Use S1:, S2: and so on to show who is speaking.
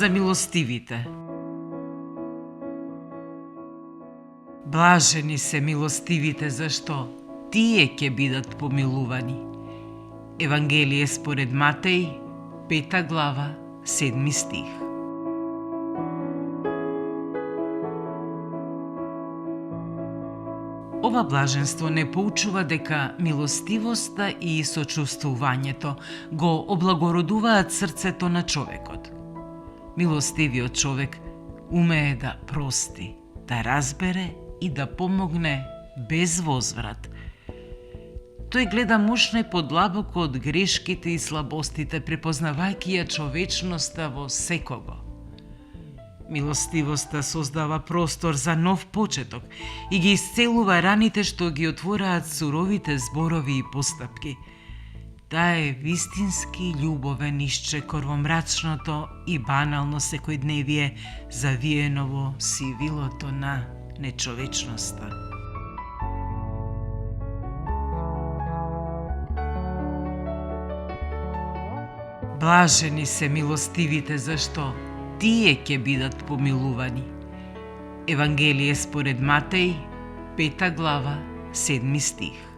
S1: за милостивите. Блажени се милостивите, зашто тие ќе бидат помилувани. Евангелие според Матеј, 5 глава, 7 стих. Ова блаженство не поучува дека милостивоста и сочувствувањето го облагородуваат срцето на човекот. Милостивиот човек умее да прости, да разбере и да помогне без возврат. Тој гледа мошно и подлабоко од грешките и слабостите, препознавајќи ја човечноста во секого. Милостивоста создава простор за нов почеток и ги исцелува раните што ги отвораат суровите зборови и постапки. Таа е вистински љубовен исчекор во мрачното и банално секојдневие, завиено во сивилото на нечовечноста. Блажени се милостивите, зашто тие ќе бидат помилувани. Евангелие според Матеј, 5 глава, 7 стих.